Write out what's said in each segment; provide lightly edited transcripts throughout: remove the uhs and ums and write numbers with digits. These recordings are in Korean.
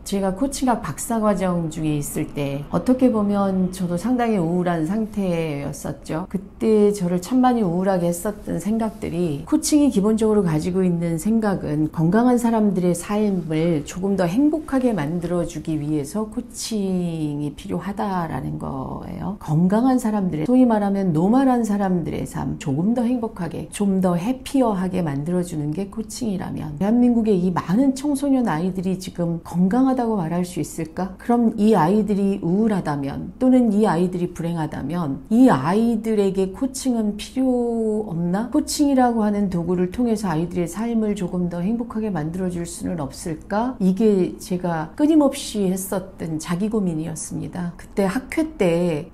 제가 코칭학 박사과정 중에 있을 때 어떻게 보면 저도 상당히 우울한 상태였었죠. 그때 저를 참 많이 우울하게 했었던 생각들이, 코칭이 기본적으로 가지고 있는 생각은 건강한 사람들의 삶을 조금 더 행복하게 만들어주기 위해서 코칭이 필요하다라는 거예요. 건강한 사람들의, 소위 말하면 노멀한 사람들의 삶, 조금 더 행복하게, 좀 더 해피어하게 만들어주는 게 코칭이라면, 대한민국의 이 많은 청소년 아이들이 지금 건강하다고 말할 수 있을까? 그럼 이 아이들이 우울하다면, 또는 이 아이들이 불행하다면 이 아이들에게 코칭은 필요 없나? 코칭이라고 하는 도구를 통해서 아이들의 삶을 조금 더 행복하게 만들어줄 수는 없을까? 이게 제가 끊임없이 했었던 자기 고민이었습니다. 그때 학회 때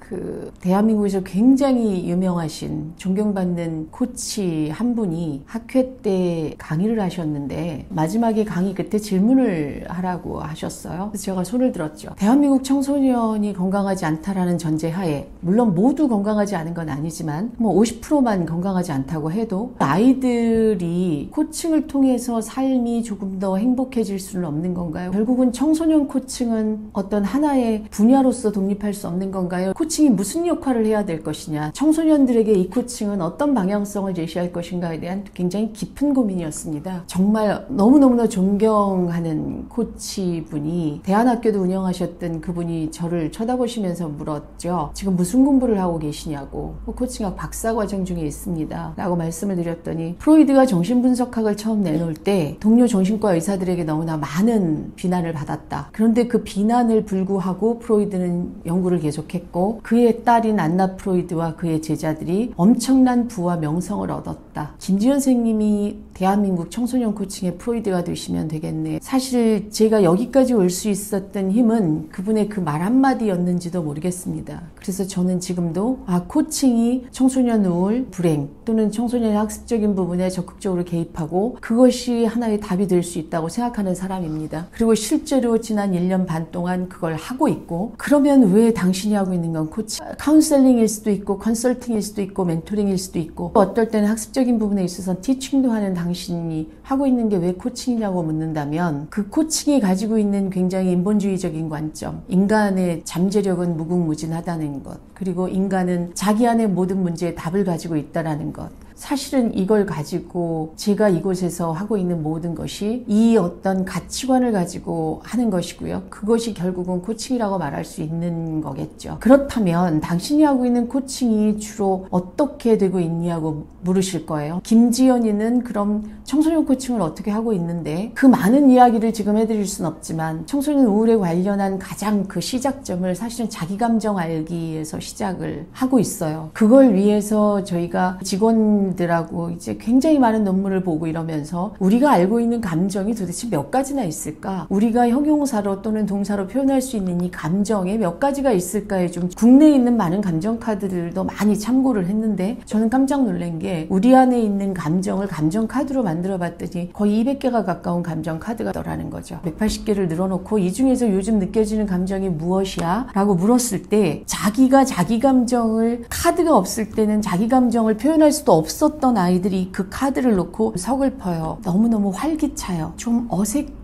대한민국에서 굉장히 유명하신 존경받는 코치 한 분이 학회 때 강의를 하셨는데, 마지막에 강의 끝에 질문을 하라고 하셨어요. 그래서 제가 손을 들었죠. 대한민국 청소년이 건강하지 않다라는 전제하에, 물론 모두 건강하지 않은 건 아니지만 50%만 건강하지 않다고 해도 아이들이 코칭을 통해서 삶이 조금 더 행복해질 수는 없는 건가요? 결국은 청소년 코칭은 어떤 하나의 분야로서 독립할 수 없는 건가요? 코칭이 무슨 역할을 해야 될 것이냐, 청소년들에게 이 코칭은 어떤 방향성을 제시할 것인가에 대한 굉장히 깊은 고민이었습니다. 정말 너무너무나 존경하는 코치분이, 대안학교도 운영하셨던 그분이 저를 쳐다보시면서 물었죠. 지금 무슨 공부를 하고 계시냐고. 코칭학 박사과정 중에 있습니다 라고 말씀을 드렸더니, 프로이드가 정신분석학을 처음 내놓을 때 동료 정신과 의사들에게 너무나 많은 비난을 받았다. 그런데 그 비난을 불구하고 프로이드는 연구를 계속했고, 그의 딸인 안나 프로이드와 그의 제자들이 엄청난 부와 명성을 얻었다. 김지현 선생님이 대한민국 청소년 코칭의 프로이드가 되시면 되겠네. 사실 제가 여기까지 올 수 있었던 힘은 그분의 그 말 한마디였는지도 모르겠습니다. 그래서 저는 지금도 코칭이 청소년 우울, 불행 또는 청소년의 학습적인 부분에 적극적으로 개입하고 그것이 하나의 답이 될 수 있다고 생각하는 사람입니다. 그리고 실제로 지난 1년 반 동안 그걸 하고 있고, 그러면 왜 당신이 하고 있는 건 코칭, 카운셀링일 수도 있고 컨설팅일 수도 있고 멘토링일 수도 있고, 어떨 때는 학습적인 부분에 있어서 티칭도 하는 당신이 하고 있는 게 왜 코칭이냐고 묻는다면, 그 코칭이 가지고 있는 굉장히 인본주의적인 관점, 인간의 잠재력은 무궁무진하다는 것, 그리고 인간은 자기 안의 모든 문제에 답을 가지고 있다는 것, 사실은 이걸 가지고 제가 이곳에서 하고 있는 모든 것이 이 어떤 가치관을 가지고 하는 것이고요. 그것이 결국은 코칭이라고 말할 수 있는 거겠죠. 그렇다면 당신이 하고 있는 코칭이 주로 어떻게 되고 있냐고 물으실 거예요. 김지연이는 그럼 청소년 코칭을 어떻게 하고 있는데, 그 많은 이야기를 지금 해드릴 순 없지만 청소년 우울에 관련한 가장 그 시작점을 사실은 자기 감정 알기에서 시작을 하고 있어요. 그걸 위해서 저희가 직원들하고 이제 굉장히 많은 논문을 보고 이러면서, 우리가 알고 있는 감정이 도대체 몇 가지나 있을까? 우리가 형용사로 또는 동사로 표현할 수 있는 이 감정에 몇 가지가 있을까에 좀 국내에 있는 많은 감정 카드들도 많이 참고를 했는데, 저는 깜짝 놀란 게 우리 안에 있는 감정을 감정 카드로 만들어 봤더니 거의 200개가 가까운 감정 카드가 있더라는 거죠. 180개를 늘어놓고 이 중에서 요즘 느껴지는 감정이 무엇이야? 라고 물었을 때, 자기가 자기 감정을, 카드가 없을 때는 자기 감정을 표현할 수도 없었던 아이들이 그 카드를 놓고 서글퍼요, 너무너무 활기차요, 좀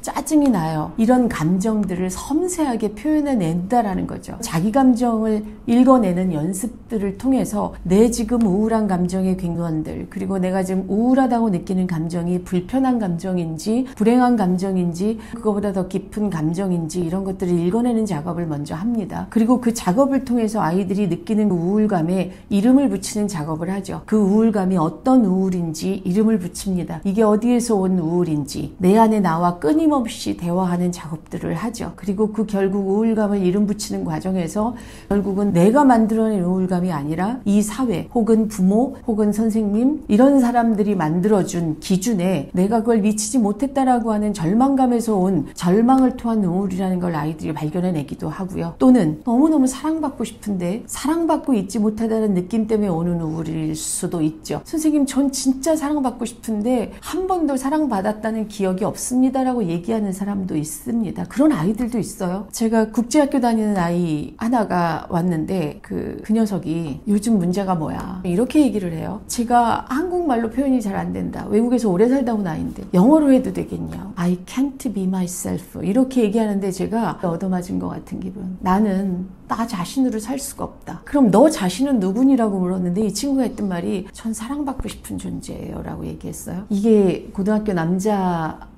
짜증이 나요, 이런 감정들을 섬세하게 표현해낸다라는 거죠. 자기 감정을 읽어내는 연습들을 통해서 내 지금 우울한 감정의 갱년들, 그리고 내가 지금 우울하다고 느끼는 감정이 불편한 감정인지 불행한 감정인지 그거보다 더 깊은 감정인지, 이런 것들을 읽어내는 작업을 먼저 합니다. 그리고 그 작업을 통해서 아이들이 느끼는 우울감에 이름을 붙이는 작업을 하죠. 그 우울감이 어떤 우울인지 이름을 붙입니다. 이게 어디에서 온 우울인지 내 안에 나와 끊임없이 대화하는 작업들을 하죠. 그리고 그 결국 우울감을 이름 붙이는 과정에서 결국은 내가 만들어낸 우울감이 아니라 이 사회 혹은 부모 혹은 선생님, 이런 사람들이 만들어준 기준에 내가 그걸 미치지 못했다라고 하는 절망감에서 온 절망을 토한 우울이라는 걸 아이들이 발견해내기도 하고요. 또는 너무너무 사랑받고 싶은데 사랑받고 있지 못하다는 느낌 때문에 오는 우울일 수도 있죠. 선생님 전 진짜 사랑받고 싶은데 한 번도 사랑받았다는 기억이 없습니다라고 얘기하는 사람도 있습니다. 그런 아이들도 있어요. 제가 국제학교 다니는 아이 하나가 왔는데 그 녀석이 요즘 문제가 뭐야 이렇게 얘기를 해요. 제가 한국말로 표현이 잘 안 된다. 외국에서 오래 살다 온 아이인데 영어로 해도 되겠냐. I can't be myself 이렇게 얘기하는데 제가 얻어맞은 것 같은 기분. 나는 나 자신으로 살 수가 없다. 그럼 너 자신은 누구니라고 물었는데 이 친구가 했던 말이 전 사랑받고 싶은 존재예요 라고 얘기했어요. 이게 고등학교 남자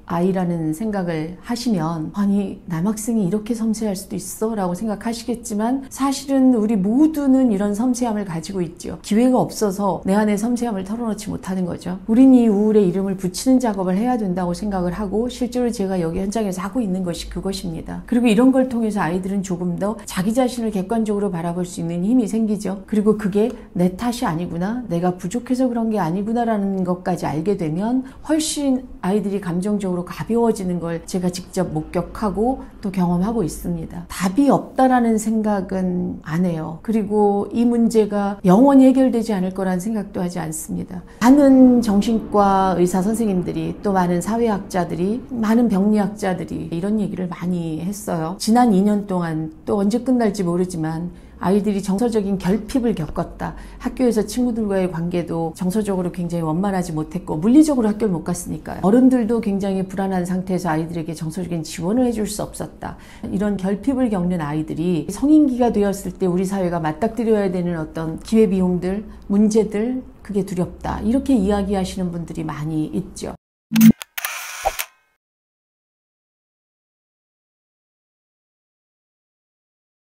아이라는 생각을 하시면 아니 남학생이 이렇게 섬세할 수도 있어 라고 생각하시겠지만 사실은 우리 모두는 이런 섬세함을 가지고 있죠. 기회가 없어서 내 안의 섬세함을 털어놓지 못하는 거죠. 우린 이 우울의 이름을 붙이는 작업을 해야 된다고 생각을 하고 실제로 제가 여기 현장에서 하고 있는 것이 그것입니다. 그리고 이런 걸 통해서 아이들은 조금 더 자기 자신을 객관적으로 바라볼 수 있는 힘이 생기죠. 그리고 그게 내 탓이 아니구나, 내가 부족해서 그런 게 아니구나 라는 것까지 알게 되면 훨씬 아이들이 감정적으로 가벼워지는 걸 제가 직접 목격하고 또 경험하고 있습니다. 답이 없다라는 생각은 안 해요. 그리고 이 문제가 영원히 해결되지 않을 거라는 생각도 하지 않습니다. 많은 정신과 의사 선생님들이 또 많은 사회학자들이 많은 병리학자들이 이런 얘기를 많이 했어요. 지난 2년 동안 또 언제 끝날지 모르지만 아이들이 정서적인 결핍을 겪었다. 학교에서 친구들과의 관계도 정서적으로 굉장히 원만하지 못했고 물리적으로 학교를 못 갔으니까요. 어른들도 굉장히 불안한 상태에서 아이들에게 정서적인 지원을 해줄 수 없었다. 이런 결핍을 겪는 아이들이 성인기가 되었을 때 우리 사회가 맞닥뜨려야 되는 어떤 기회비용들, 문제들 그게 두렵다. 이렇게 이야기하시는 분들이 많이 있죠.